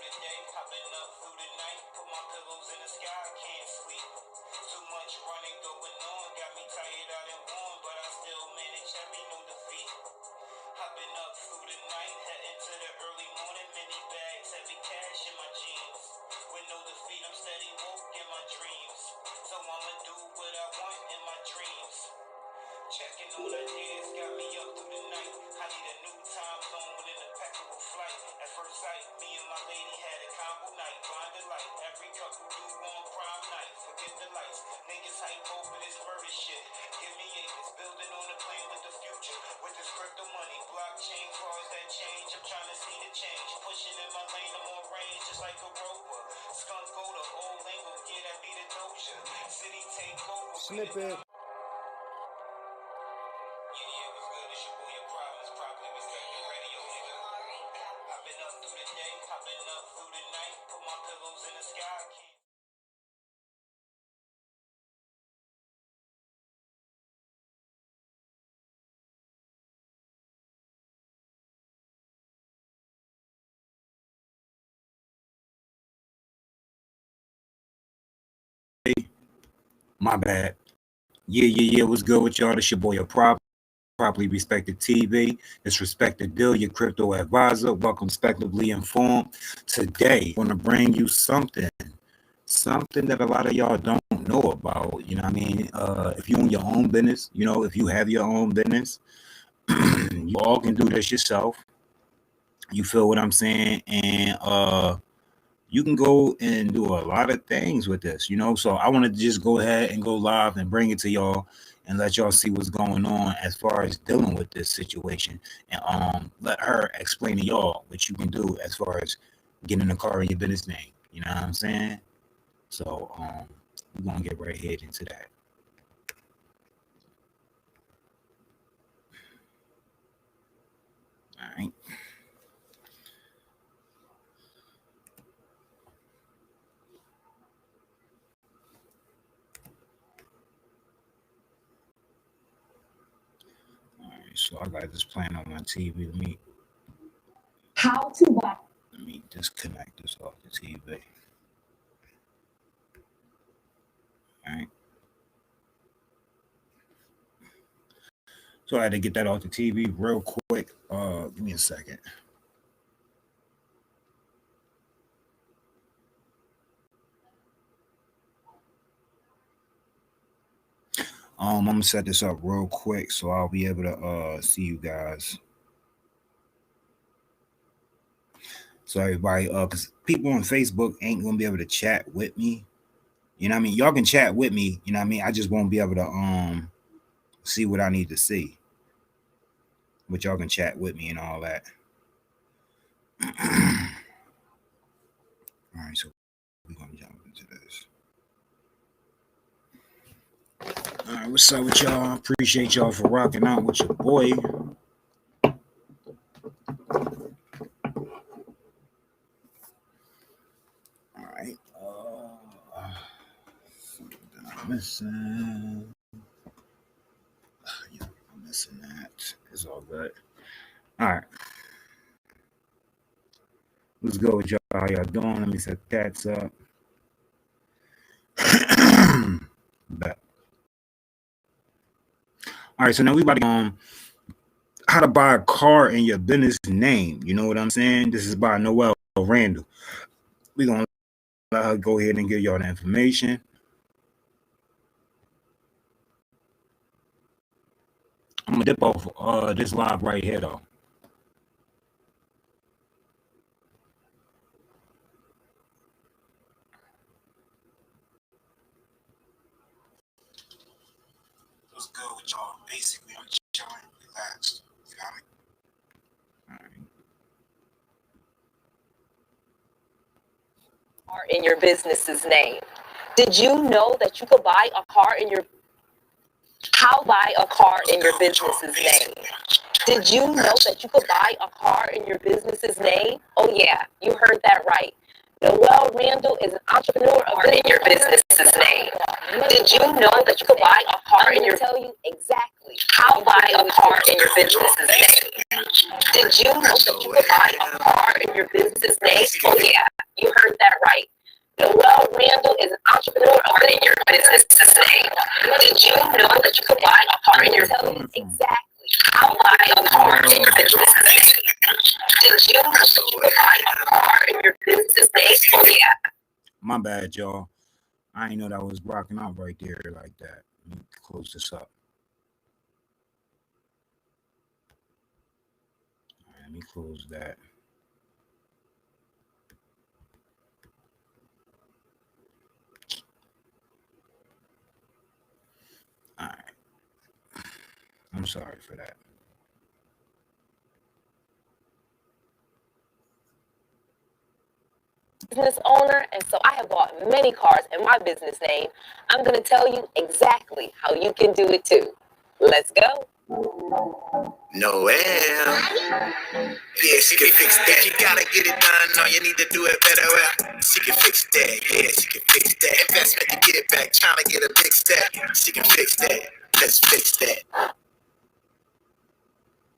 the day, I've been up through the night, put my pillows in the sky, I can't sleep. Too much running going on, got me tired out and worn, but I still manage every no defeat. I've been up through the night, heading to the early morning, many bags, heavy cash in my jeans. With no defeat, I'm steady woke in my dreams. So I'ma do what I want in my dreams. Checking on ideas, got me up through the night. I need a new time zone with an impeccable flight. At first sight, me and my lady had a combo night. Blinded light, every couple do on prime night. Forget the lights, niggas hype over this murder shit. Give me acres, building on the plane with the future. With this crypto money, blockchain cars that change. I'm trying to see the change. Pushing in my lane, I'm on range just like a rover. Skunk go to old lingo, yeah, that be the doja. City take over. Snippet. My bad. Yeah. What's good with y'all? This your boy, Properly Respected TV. Disrespected Deal, your crypto advisor. Welcome, Respectably Informed. Today, I'm going to bring you something that a lot of y'all don't know about. You know what I mean? If you own your own business, if you have your own business, you all can do this yourself. You feel what I'm saying? And you can go and do a lot of things with this, So I want to just go ahead and go live and bring it to y'all and let y'all see what's going on as far as dealing with this situation, and let her explain to y'all what you can do as far as getting a car in your business name. You know what I'm saying? So we're gonna get right ahead into that. All right. So I got this playing on my TV. Let me disconnect this off the TV. All right. So I had to get that off the TV real quick. Give me a second. I'm gonna set this up real quick so I'll be able to see you guys. So everybody, because people on Facebook ain't gonna be able to chat with me. You know what I mean? Y'all can chat with me, you know what I mean? I just won't be able to see what I need to see. But y'all can chat with me and all that. All right, so we're gonna jump into this. All right, what's up with y'all? Appreciate y'all for rocking out with your boy. All right. Something I'm missing. Yeah, I'm missing that. It's all good. All right. Let's go with y'all. How y'all doing? Let me set that up. Back. All right, so now we about to go how to buy a car in your business name. You know what I'm saying? This is by Noelle, Randall. We're going to let her go ahead and give y'all the information. I'm going to dip off this live right here, though. What's good with y'all? Basically, I'm chilling, relaxed. You know what I mean? In your business's name. Did you know that you could buy a car in your buy a car in your business's name? Did you know that you could buy a car in your business's name? Oh yeah, you heard that right. Noelle Randall is an entrepreneur in your business's name. Did you know that you could buy a car in your tell you exactly how buy a car in your business's name? Did you know that you could buy a car in your business's name? Oh yeah, entrepreneur owner in your business's name. Did you know that you could buy a car in your business? Exactly. How buy a car in your business's name? Did you know that you could buy a car in your business's name? Oh yeah. My bad, y'all. I didn't know that was rocking out right there like that. Let me close this up. All right, let me close that. All right. I'm sorry for that. Business owner, and so I have bought many cars in my business name. I'm going to tell you exactly how you can do it too. Let's go. Noelle. Yeah, she can fix that. You gotta get it done. No, you need to do it better. She can fix that. Yeah, she can fix that. Investment to get it back. Trying to get a big step. She can fix that. Let's fix that.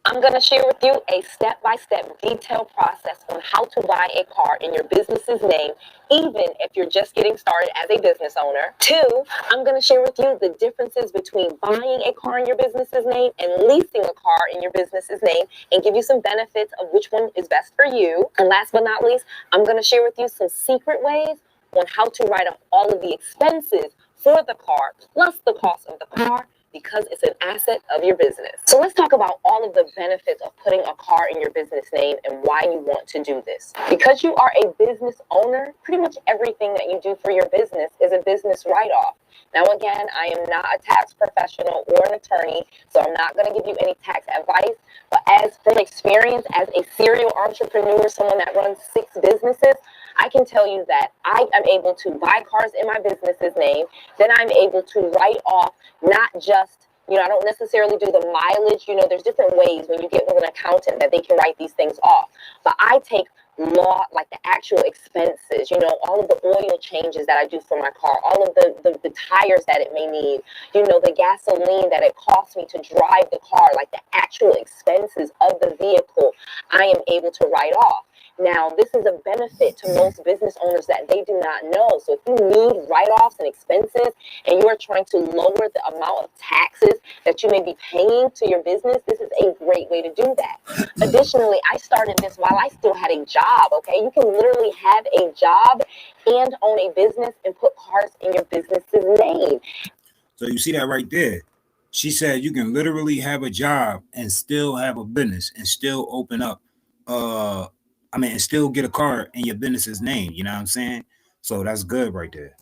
I'm going to share with you a step-by-step detailed process on how to buy a car in your business's name, even if you're just getting started as a business owner. 2, I'm going to share with you the differences between buying a car in your business's name and leasing a car in your business's name, and give you some benefits of which one is best for you. And last but not least, I'm going to share with you some secret ways on how to write off all of the expenses for the car, plus the cost of the car, because it's an asset of your business. So let's talk about all of the benefits of putting a car in your business name and why you want to do this. Because you are a business owner, pretty much everything that you do for your business is a business write-off. Now, again, I am not a tax professional or an attorney, so I'm not going to give you any tax advice. But as from experience as a serial entrepreneur, someone that runs 6 businesses, I can tell you that I am able to buy cars in my business's name. Then I'm able to write off not just, I don't necessarily do the mileage. There's different ways when you get with an accountant that they can write these things off. But I take like the actual expenses, all of the oil changes that I do for my car, all of the tires that it may need, the gasoline that it costs me to drive the car, like the actual expenses of the vehicle, I am able to write off. Now, this is a benefit to most business owners that they do not know. So if you need write-offs and expenses and you are trying to lower the amount of taxes that you may be paying to your business, this is a great way to do that. Additionally, I started this while I still had a job, okay? You can literally have a job and own a business and put cars in your business's name. So you see that right there. She said you can literally have a job and still have a business and still open up and still get a car in your business's name. You know what I'm saying? So that's good right there.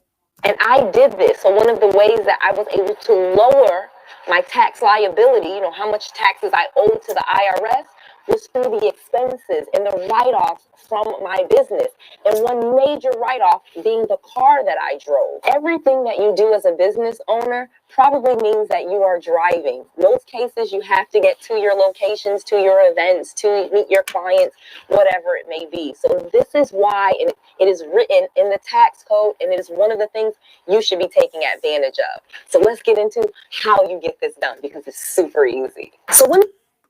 And I did this. So one of the ways that I was able to lower my tax liability, how much taxes I owed to the IRS, was through the expenses and the write-offs from my business. And one major write-off being the car that I drove. Everything that you do as a business owner probably means that you are driving. Most cases, you have to get to your locations, to your events, to meet your clients, whatever it may be. So this is why it is written in the tax code, and it is one of the things you should be taking advantage of. So let's get into how you get this done, because it's super easy. So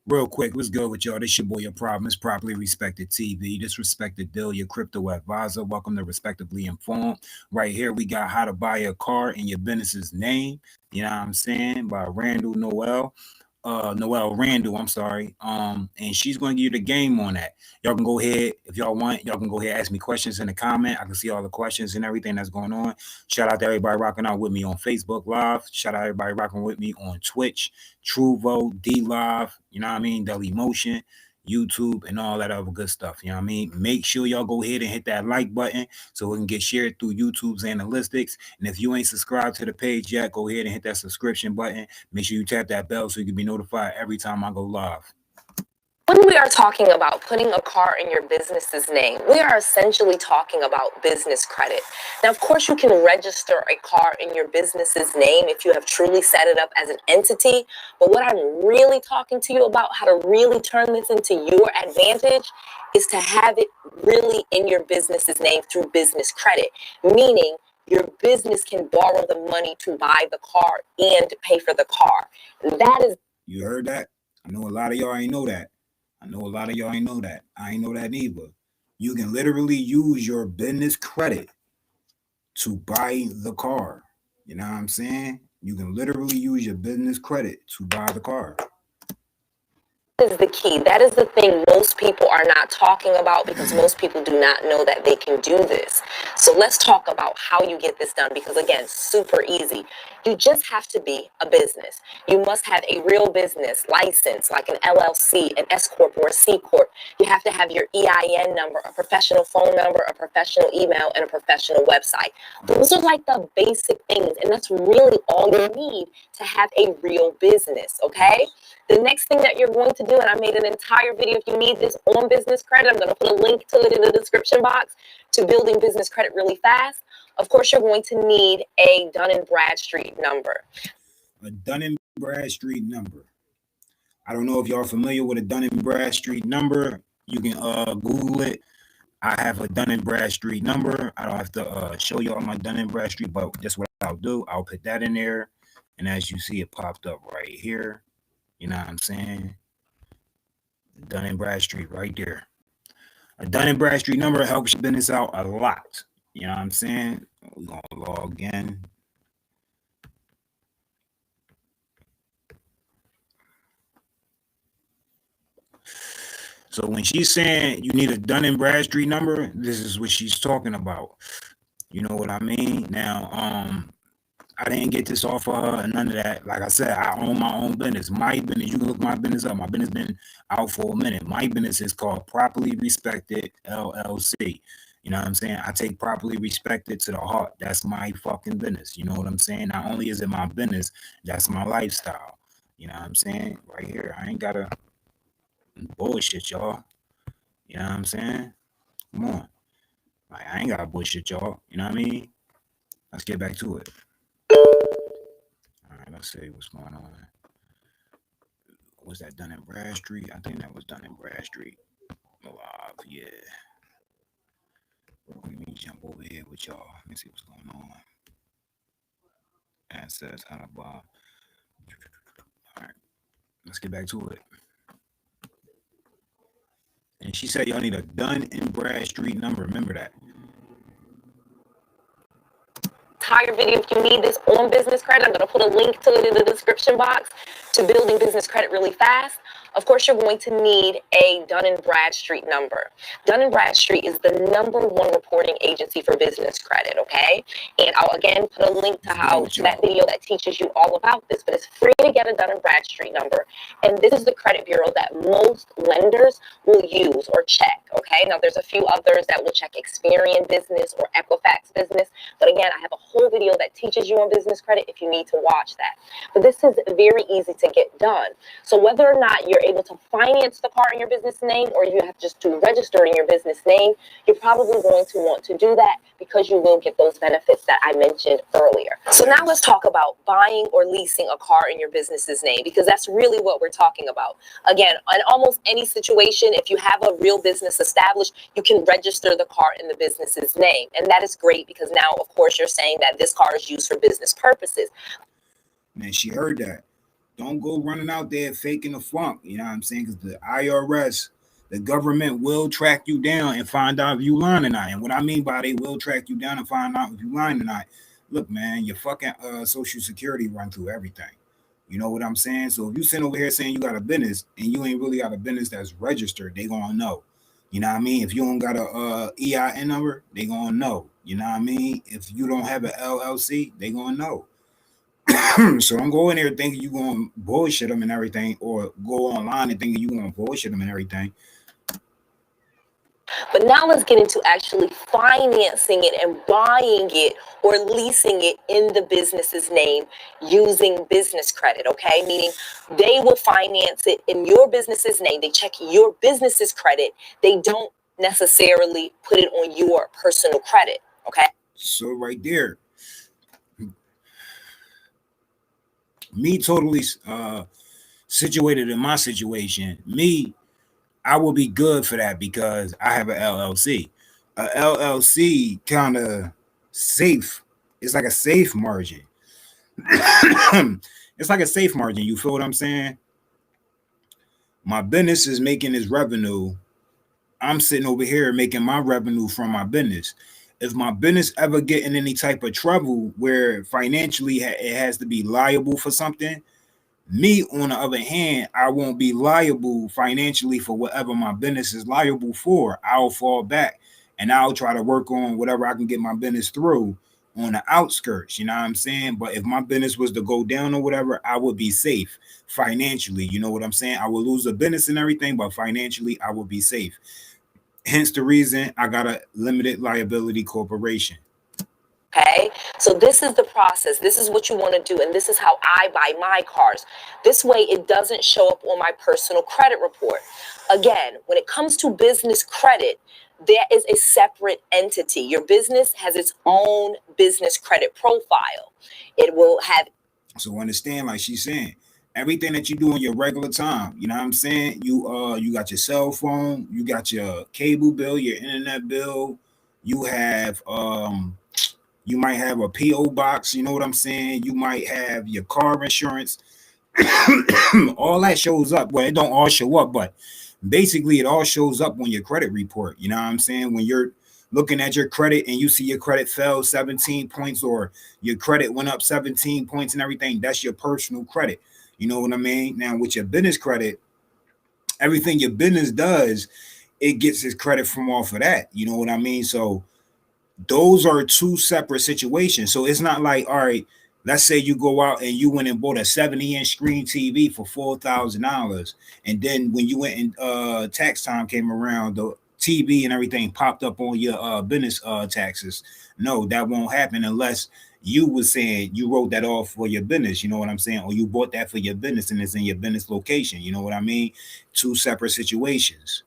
real quick, what's good with y'all? This your boy, your problem is Properly Respected TV. Disrespected Dill, your crypto advisor. Welcome to Respectably Informed. Right here, we got How to Buy a Car in Your Business's Name. You know what I'm saying? By Randall Noelle. Noelle Randall, I'm sorry. And she's going to give you the game on that. Y'all can go ahead, if y'all want, y'all can go ahead and ask me questions in the comment. I can see all the questions and everything that's going on. Shout out to everybody rocking out with me on Facebook Live. Shout out to everybody rocking with me on Twitch, Truvo, D Live, you know what I mean, Daily Motion, YouTube, and all that other good stuff. You know what I mean? Make sure y'all go ahead and hit that like button so it can get shared through YouTube's analytics. And if you ain't subscribed to the page yet, go ahead and hit that subscription button. Make sure you tap that bell so you can be notified every time I go live. When we are talking about putting a car in your business's name, we are essentially talking about business credit. Now, of course, you can register a car in your business's name if you have truly set it up as an entity. But what I'm really talking to you about, how to really turn this into your advantage, is to have it really in your business's name through business credit, meaning your business can borrow the money to buy the car and pay for the car. That is. You heard that? I know a lot of y'all ain't know that. I ain't know that either. You can literally use your business credit to buy the car. You know what I'm saying? You can literally use your business credit to buy the car. Is the key. That is the thing most people are not talking about because most people do not know that they can do this. So let's talk about how you get this done because again, super easy. You just have to be a business. You must have a real business license like an LLC, an S Corp or a C Corp. You have to have your EIN number, a professional phone number, a professional email, and a professional website. Those are like the basic things and that's really all you need to have a real business, okay? The next thing that you're going to do, and I made an entire video if you need this on business credit, I'm going to put a link to it in the description box to building business credit really fast. Of course, you're going to need a Dun & Bradstreet number. A Dun & Bradstreet number. I don't know if y'all familiar with a Dun & Bradstreet number. You can Google it. I have a Dun & Bradstreet number. I don't have to show y'all my Dun & Bradstreet, but that's what I'll do. I'll put that in there. And as you see, it popped up right here. You know what I'm saying? Dun & Bradstreet right there. A Dun & Bradstreet number helps your business out a lot. You know what I'm saying? We're going to log in. So when she's saying you need a Dun & Bradstreet number, this is what she's talking about. You know what I mean? Now, I didn't get this off of her and none of that. Like I said, I own my own business. My business, you can look my business up. My business been out for a minute. My business is called Properly Respected LLC. You know what I'm saying? I take Properly Respected to the heart. That's my fucking business. You know what I'm saying? Not only is it my business, that's my lifestyle. You know what I'm saying? Right here. I ain't got to bullshit, y'all. You know what I'm saying? Come on. Like, I ain't got to bullshit, y'all. You know what I mean? Let's get back to it. All right, let's see what's going on. Was that Dun & Bradstreet? I think that was Dun & Bradstreet. Live, yeah. Let me jump over here with y'all. Let me see what's going on. Assets, how to buy. All right, let's get back to it. And she said y'all need a Dun & Bradstreet number. Remember that. Entire video if you need this on business credit. I'm going to put a link to it in the description box to building business credit really fast. Of course, you're going to need a Dun & Bradstreet number. Dun & Bradstreet is the #1 reporting agency for business credit, okay? And I'll again put a link to that video that teaches you all about this, but it's free to get a Dun & Bradstreet number. And this is the credit bureau that most lenders will use or check, okay? Now, there's a few others that will check Experian Business or Equifax Business, but again, I have a whole video that teaches you on business credit if you need to watch that. But this is very easy to get done. So whether or not you're able to finance the car in your business name or you have just to register in your business name, you're probably going to want to do that because you will get those benefits that I mentioned earlier. So now let's talk about buying or leasing a car in your business's name because that's really what we're talking about. Again, in almost any situation, if you have a real business established, you can register the car in the business's name. And that is great because now, of course, you're saying that this car is used for business purposes. Man, she heard that. Don't go running out there faking the funk. You know what I'm saying? Because the IRS, the government will track you down and find out if you lying or not. And what I mean by they will track you down and find out if you lying or not. Look, man, your fucking Social Security run through everything. You know what I'm saying? So if you sitting over here saying you got a business and you ain't really got a business that's registered, they gonna know. You know what I mean? If you don't got a EIN number, they gonna know. You know what I mean? If you don't have an LLC, they gonna know. So don't go in there thinking you're going to bullshit them and everything, or go online and thinking you're going to bullshit them and everything. But now let's get into actually financing it and buying it or leasing it in the business's name using business credit, okay? Meaning they will finance it in your business's name. They check your business's credit. They don't necessarily put it on your personal credit, okay? So right there, me totally situated in my situation, I will be good for that because I have an LLC. A LLC kind of safe. It's like a safe margin. It's like a safe margin. You feel what I'm saying? My business is making its revenue. I'm sitting over here making my revenue from my business. if my business ever get in any type of trouble where financially it has to be liable for something, me, on the other hand, I won't be liable financially for whatever my business is liable for. I'll fall back and I'll try to work on whatever I can get my business through on the outskirts. You know what I'm saying? But if my business was to go down or whatever, I would be safe financially. You know what I'm saying? I would lose a business and everything, but financially, I would be safe. Hence the reason I got a limited liability corporation. Okay, so this is the process. This is what you want to do, and this is how I buy my cars. This way, it doesn't show up on my personal credit report. Again, when it comes to business credit, there is a separate entity. Your business has its own business credit profile. It will have. So understand, like she's saying, everything that you do in your regular time, you know what I'm saying? You got your cell phone, you got your cable bill, your internet bill, you have you might have a PO box, you know what I'm saying? You might have your car insurance. All that shows up. Well, it don't all show up, but basically it all shows up on your credit report. You know what I'm saying? When you're looking at your credit and you see your credit fell 17 points or your credit went up 17 points and everything, that's your personal credit. You know what I mean? Now with your business credit, everything your business does, it gets its credit from off of that. You know what I mean? So those are two separate situations. So it's not like, all right, let's say you go out and you went and bought a 70-inch screen TV for $4,000. And then when you went and tax time came around, the TV and everything popped up on your business taxes. No, that won't happen unless you was saying you wrote that off for your business. You know what I'm saying? Or you bought that for your business and it's in your business location. You know what I mean? Two separate situations.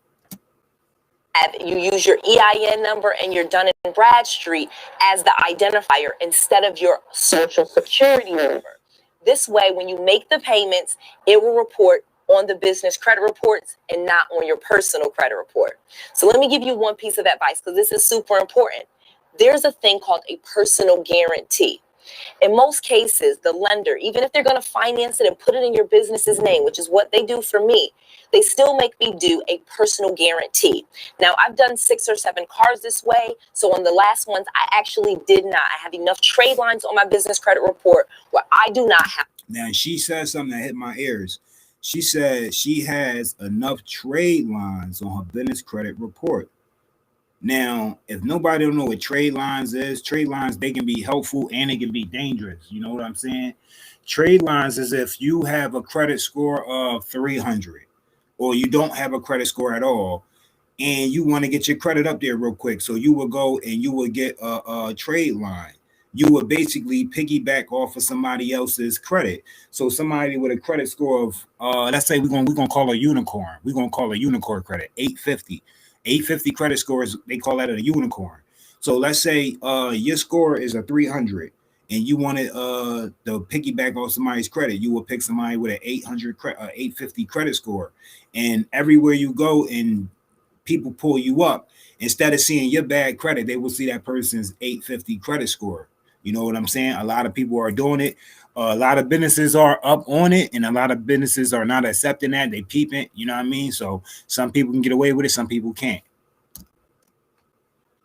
You use your EIN number and your Dun & Bradstreet as the identifier instead of your social security number. This way, when you make the payments, it will report on the business credit reports and not on your personal credit report. So let me give you one piece of advice because this is super important. There's a thing called a personal guarantee. In most cases, the lender, even if they're going to finance it and put it in your business's name, which is what they do for me, they still make me do a personal guarantee. Now, I've done 6 or 7 cars this way. So on the last ones, I actually did not. I have enough trade lines on my business credit report where I do not have. Now, she said something that hit my ears. She said she has enough trade lines on her business credit report. Now, if nobody don't know what trade lines is, trade lines, they can be helpful and they can be dangerous. You know what I'm saying? Trade lines is if you have a credit score of 300 or you don't have a credit score at all and you want to get your credit up there real quick. So you will go and you will get a trade line. You would basically piggyback off of somebody else's credit. So somebody with a credit score of, let's say we're gonna call a unicorn. We're gonna call a unicorn credit 850. 850 credit scores, they call that a unicorn. So let's say your score is a 300 and you wanted to piggyback off somebody's credit. You will pick somebody with an 850 credit score. And everywhere you go and people pull you up, instead of seeing your bad credit, they will see that person's 850 credit score. You know what I'm saying? A lot of people are doing it. A lot of businesses are up on it, and a lot of businesses are not accepting that. They peep it, you know what I mean? So some people can get away with it, some people can't.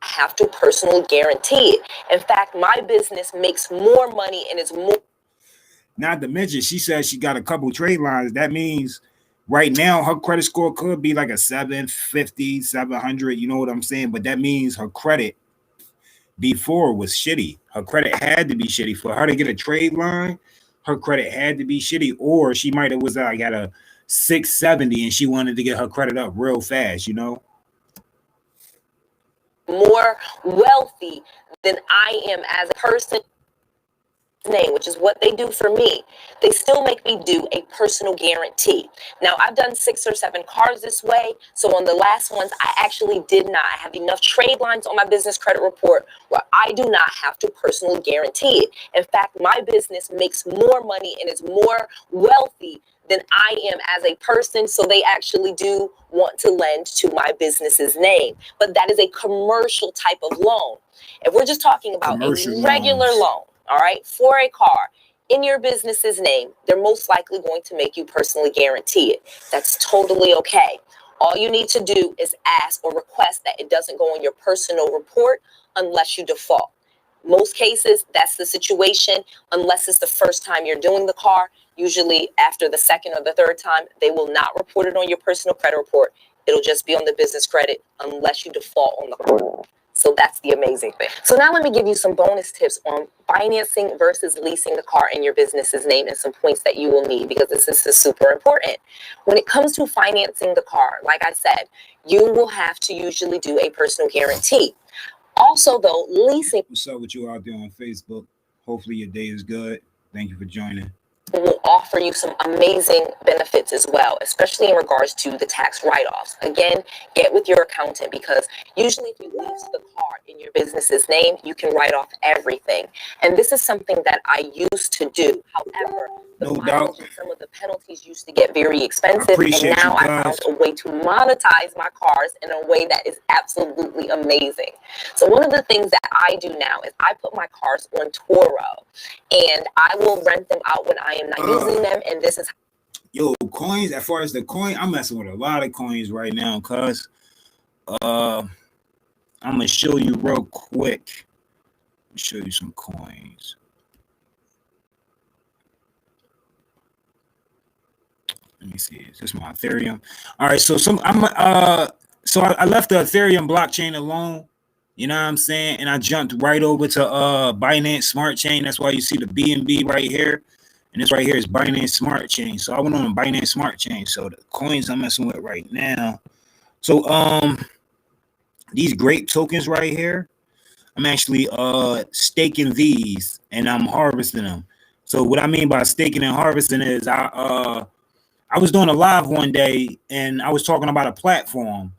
Have to personally guarantee it. In fact, my business makes more money and is more. Not to mention, she says she got a couple trade lines. That means right now her credit score could be like a 750, 700. You know what I'm saying? But that means her credit before was shitty. Her credit had to be shitty for her to get a trade line. Her credit had to be shitty, or she might have was like at a 670 and she wanted to get her credit up real fast, you know. More wealthy than I am as a person. Name, which is what they do for me. They still make me do a personal guarantee. Now, I've done 6 or 7 cars this way. So on the last ones, I actually did not. I have enough trade lines on my business credit report where I do not have to personally guarantee it. In fact, my business makes more money and is more wealthy than I am as a person. So they actually do want to lend to my business's name. But that is a commercial type of loan. If we're just talking about commercial a regular loan, all right, for a car in your business's name, they're most likely going to make you personally guarantee it. That's totally okay. All you need to do is ask or request that it doesn't go on your personal report unless you default. Most cases, that's the situation, unless it's the first time you're doing the car. Usually after the second or the third time, they will not report it on your personal credit report. It'll just be on the business credit unless you default on the car. So that's the amazing thing. So now let me give you some bonus tips on financing versus leasing the car in your business's name and some points that you will need, because this is super important. When it comes to financing the car, like I said, you will have to usually do a personal guarantee. Also, though, leasing. What's up with you out there on Facebook? Hopefully your day is good. Thank you for joining. Will offer you some amazing benefits as well, especially in regards to the tax write-offs. Again, get with your accountant, because usually if you lease the car in your business's name, you can write off everything. And this is something that I used to do. However, the mileage and some of the penalties used to get very expensive, and now I found a way to monetize my cars in a way that is absolutely amazing. So one of the things that I do now is I put my cars on Toro, and I will rent them out when I am not using them, and this is coins. As far as the coin, I'm messing with a lot of coins right now, cuz I'm gonna show you real quick. Show you some coins. Let me see. Is this my Ethereum? All right, so I left the Ethereum blockchain alone. You know what I'm saying? And I jumped right over to Binance Smart Chain. That's why you see the BNB right here. And this right here is Binance Smart Chain. So I went on Binance Smart Chain. So the coins I'm messing with right now. So these grape tokens right here, I'm actually staking these and I'm harvesting them. So what I mean by staking and harvesting is I was doing a live one day and I was talking about a platform,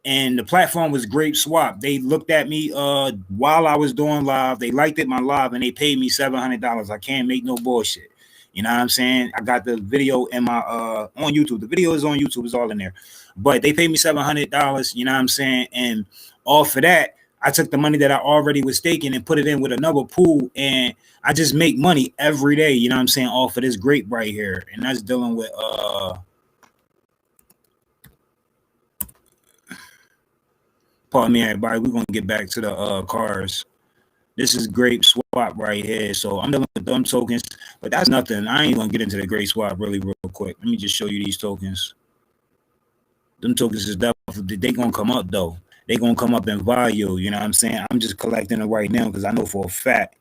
and the platform was Grape Swap. They looked at me while I was doing live. They liked it, my live, and they paid me $700. I can't make no bullshit. You know what I'm saying? I got the video in my on YouTube. The video is on YouTube. It's all in there. But they paid me $700. You know what I'm saying? And off of that, I took the money that I already was staking and put it in with another pool, and I just make money every day, you know what I'm saying, off of this grape right here. And that's dealing with pardon me everybody, we're gonna get back to the cars. This is Grape Swap right here. So I'm dealing with them tokens, but that's nothing. I ain't gonna get into the Grape Swap really real quick. Let me just show you these tokens. Them tokens is definitely, they gonna come up though. They gonna come up in value, you know what I'm saying? I'm just collecting it right now because I know for a fact,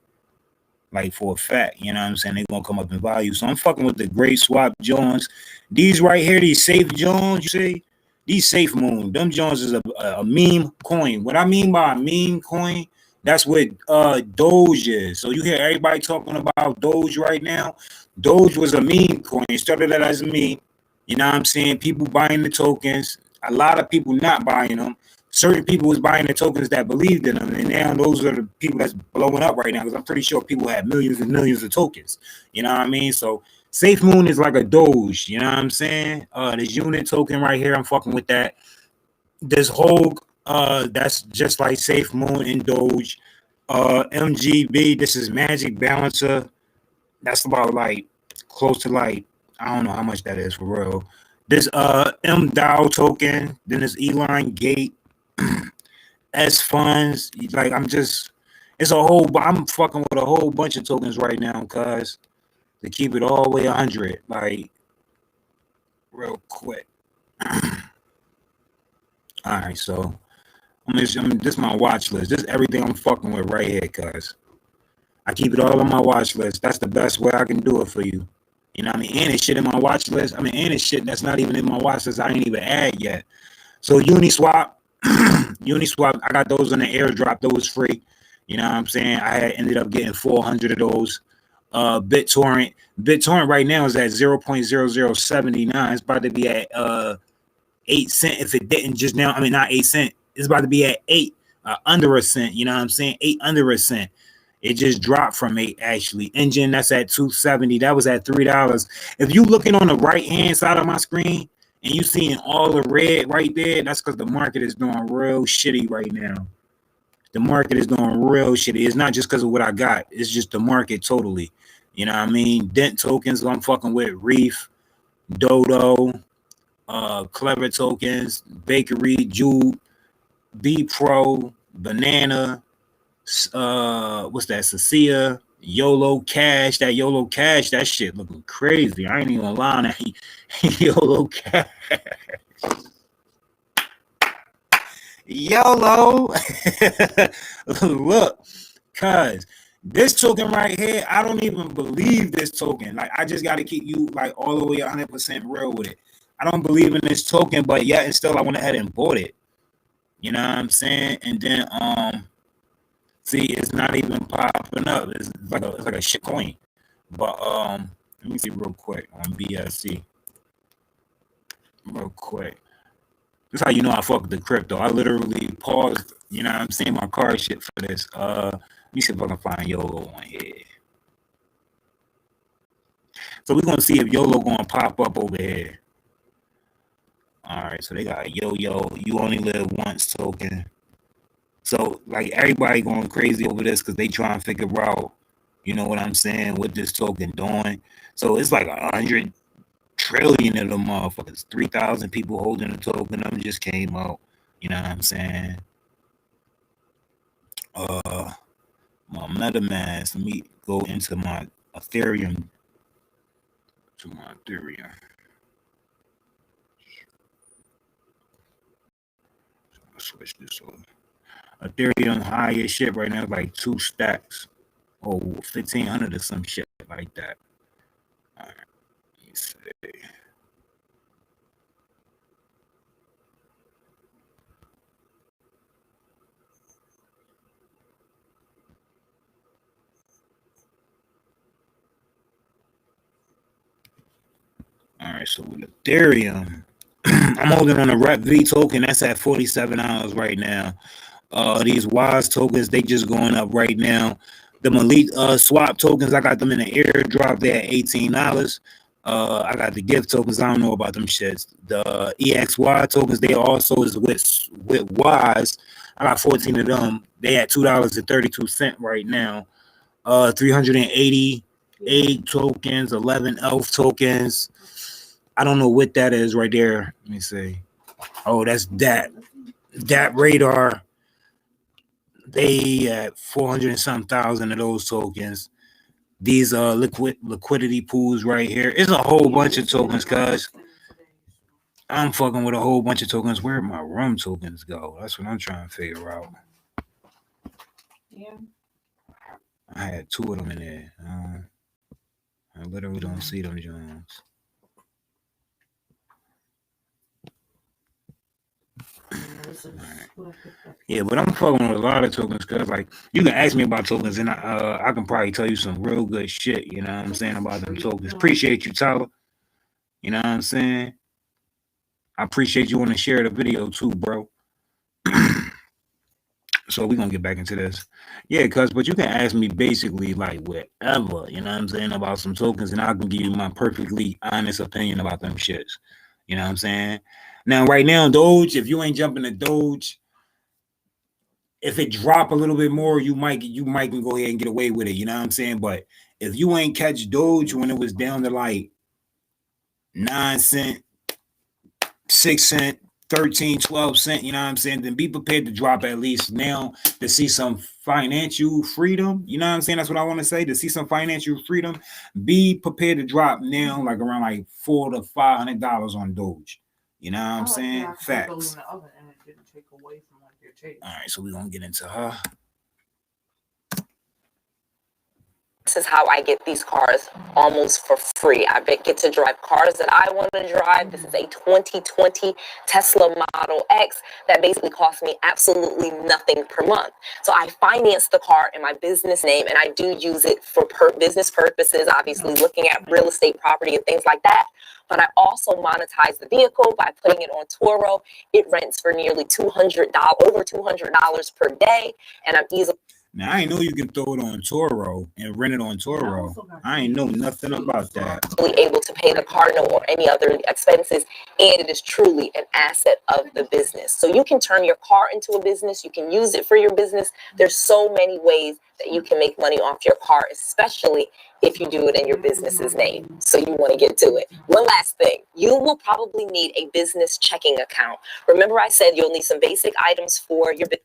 you know what I'm saying, they gonna come up in value. So I'm fucking with the Great Swap Jones. These right here, these safe Jones, you see? These safe moon. Them Jones is a meme coin. What I mean by a meme coin, that's what Doge is. So you hear everybody talking about Doge right now. Doge was a meme coin. It started out as a meme. You know what I'm saying? People buying the tokens. A lot of people not buying them. Certain people was buying the tokens that believed in them. And now those are the people that's blowing up right now, because I'm pretty sure people have millions and millions of tokens. You know what I mean? So Safe Moon is like a Doge. You know what I'm saying? This unit token right here, I'm fucking with that. This whole that's just like Safe Moon and Doge. MGB, this is Magic Balancer. That's about like close to like, I don't know how much that is for real. This MDAO token, then this Elon Gate, S funds. Like it's a whole, I'm fucking with a whole bunch of tokens right now, cuz to keep it all the way 100, like real quick. All right, so this is my watch list. This is everything I'm fucking with right here, cuz I keep it all on my watch list. That's the best way I can do it for you. You know what I mean? And it's shit in my watch list. And it's shit that's not even in my watch list. I ain't even add yet. So Uniswap, I got those in the airdrop. Those free. You know what I'm saying? I ended up getting 400 of those. BitTorrent right now is at 0.0079. It's about to be at 8 cents if it didn't just now. I mean, not 8 cents. It's about to be at 8 under a cent. You know what I'm saying? 8 under a cent. It just dropped from 8 actually. Engine, that's at 270. That was at $3. If you looking on the right hand side of my screen and you seeing all the red right there, that's because the market is doing real shitty right now. The market is doing real shitty. It's not just because of what I got. It's just the market totally. You know what I mean? Dent tokens, I'm fucking with Reef, Dodo, Clever tokens, Bakery, Jude, B Pro, Banana, What's that? Sacia, YOLO Cash. That YOLO Cash, that shit looking crazy. I ain't even gonna lie on that. YOLO Cash. YOLO. Look, cuz this token right here, I don't even believe this token. Like, I just got to keep you like all the way 100% real with it. I don't believe in this token, but yet and still I went ahead and bought it. You know what I'm saying? And then see, it's not even popping up. It's like a shit coin. But let me see real quick on BSC. Real quick. This is how you know I fuck with the crypto. I literally paused, you know what I'm saying, my car shit for this. Let me see if I can find YOLO on here. So we're gonna see if YOLO gonna pop up over here. Alright, so they got yo, you only live once token. So like everybody going crazy over this because they trying to figure out, you know what I'm saying, what this token doing. So it's like 100 trillion of them motherfuckers. 3,000 people holding the token. Them just came out. You know what I'm saying? My MetaMask. Let me go into my Ethereum. To my Ethereum. I'll switch this over. Ethereum highest shit right now is like 2 stacks. Or 1,500 or some shit like that. All right. Let me see. All right, so with Ethereum, I'm holding on a Rep V token. That's at $47 right now. These WISE tokens, they just going up right now. The Elite swap tokens, I got them in the airdrop. They're at $18. I got the gift tokens. I don't know about them shits. The EXY tokens, they also is with WISE. I got 14 of them. They at $2.32 right now. 388 tokens, 11 ELF tokens. I don't know what that is right there. Let me see. Oh, that's that radar. They at 400 and some thousand of those tokens. These liquidity pools right here. It's a whole bunch of tokens, cuz I'm fucking with a whole bunch of tokens. Where my rum tokens go? That's what I'm trying to figure out. Yeah. I had 2 of them in there. I literally don't see them Jones. Right. Yeah, but I'm fucking with a lot of tokens because, like, you can ask me about tokens and I can probably tell you some real good shit, you know what I'm saying, about them tokens. Appreciate you, Tyler. You know what I'm saying? I appreciate you want to share the video too, bro. So we're going to get back into this. Yeah, but you can ask me basically like whatever, you know what I'm saying, about some tokens and I can give you my perfectly honest opinion about them shits. You know what I'm saying? Now, right now, Doge, if you ain't jumping to Doge, if it drop a little bit more, you might can go ahead and get away with it. You know what I'm saying? But if you ain't catch Doge when it was down to like 9 cent, 6 cent, 13, 12 cent, you know what I'm saying? Then be prepared to drop at least now to see some financial freedom. You know what I'm saying? That's what I want to say. To see some financial freedom, be prepared to drop now like around like $400 to $500 on Doge. You know what I'm saying? Facts. All right, so we're gonna get into her. This is how I get these cars almost for free. I get to drive cars that I want to drive. This is a 2020 Tesla Model X that basically cost me absolutely nothing per month. So I finance the car in my business name and I do use it for business purposes, obviously looking at real estate property and things like that. But I also monetize the vehicle by putting it on Turo. It rents for nearly over $200 per day, and I'm easily. Now, I ain't know you can throw it on Turo and rent it on Turo. I ain't know nothing about that. Able to pay the car note or any other expenses, and it is truly an asset of the business. So you can turn your car into a business. You can use it for your business. There's so many ways that you can make money off your car, especially if you do it in your business's name. So you want to get to it. One last thing, you will probably need a business checking account. Remember I said you'll need some basic items for your business.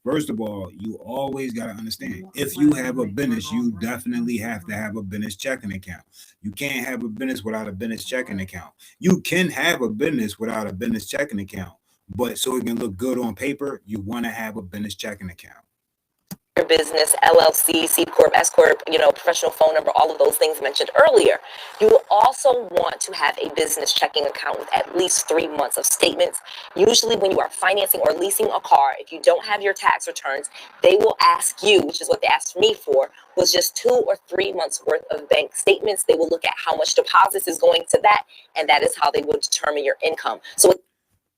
First of all, you always got to understand, if you have a business, you definitely have to have a business checking account. You can't have a business without a business checking account. You can have a business without a business checking account, but so it can look good on paper, you want to have a business checking account. Your business, LLC, C Corp, S Corp, professional phone number, all of those things mentioned earlier. You will also want to have a business checking account with at least 3 months of statements. Usually when you are financing or leasing a car, if you don't have your tax returns, they will ask you, which is what they asked me for, was just 2 or 3 months worth of bank statements. They will look at how much deposits is going to that, and that is how they will determine your income.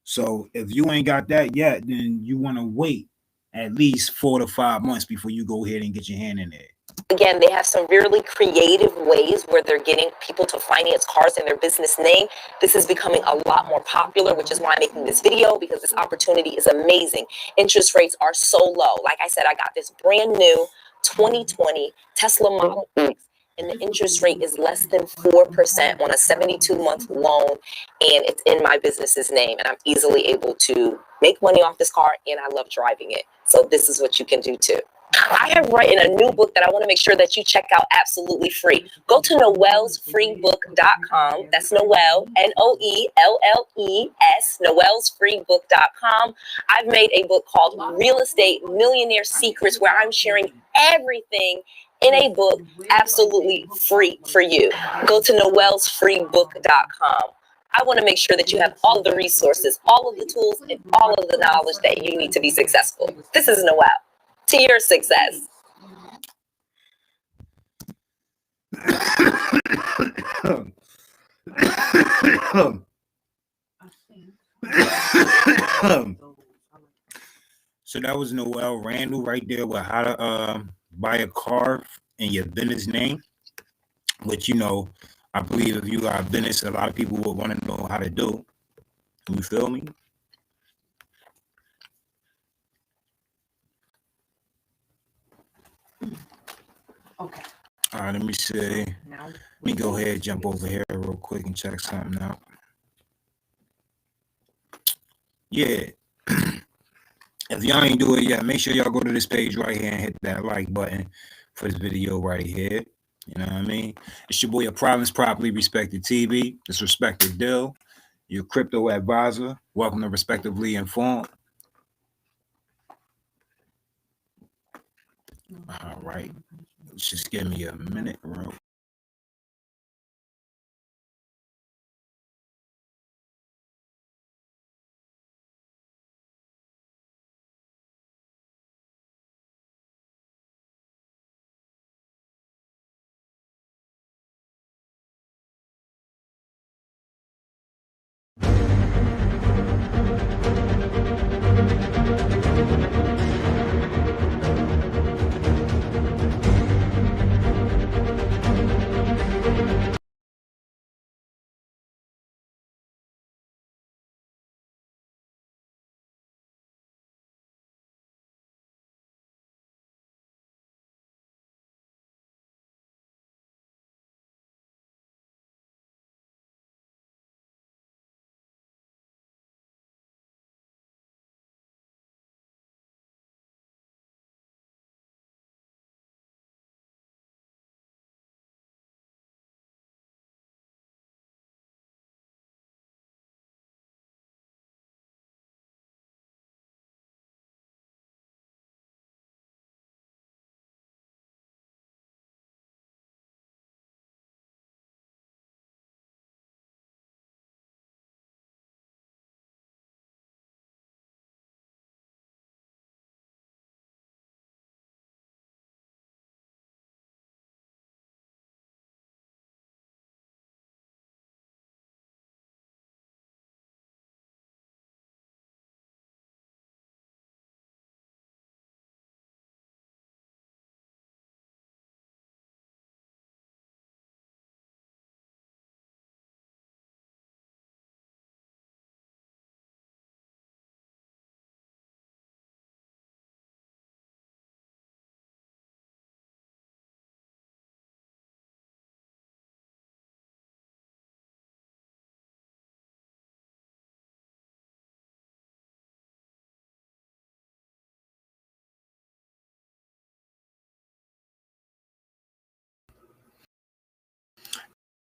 So if you ain't got that yet, then you want to wait at least 4 to 5 months before you go ahead and get your hand in there. Again, they have some really creative ways where they're getting people to finance cars in their business name. This is becoming a lot more popular, which is why I'm making this video, because this opportunity is amazing. Interest rates are so low. Like I said, I got this brand new 2020 Tesla Model X, and the interest rate is less than 4% on a 72-month loan, and it's in my business's name, and I'm easily able to make money off this car, and I love driving it. So this is what you can do too. I have written a new book that I want to make sure that you check out absolutely free. Go to noellsfreebook.com. That's Noelle, Noelles, noellsfreebook.com. I've made a book called Real Estate Millionaire Secrets, where I'm sharing everything in a book absolutely free for you. Go to noellsfreebook.com. I want to make sure that you have all of the resources, all of the tools, and all of the knowledge that you need to be successful. This is Noelle. To your success. So that was Noelle Randall right there with how to buy a car in your business name, which, I believe if you got a business, a lot of people would want to know how to do. You feel me? Okay. All right, let me see. Let me go ahead, jump over here real quick and check something out. Yeah. If y'all ain't do it yet, make sure y'all go to this page right here and hit that like button for this video right here. You know what I mean? It's your boy, A Province Properly Respected TV. This Respected Dill, your crypto advisor. Welcome to Respectively Informed. All right. Just give me a minute, bro.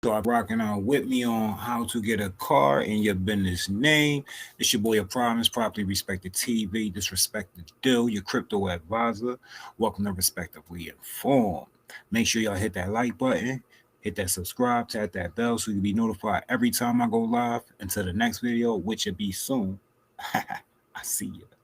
start rocking out with me on how to get a car in your business name. It's your boy, A Promise, properly respected TV, disrespected Dill, your crypto advisor. Welcome to Respectively Informed. Make sure y'all hit that like button, hit that subscribe, tap that bell so you'll be notified every time I go live. Until the next video, which will be soon. I see you.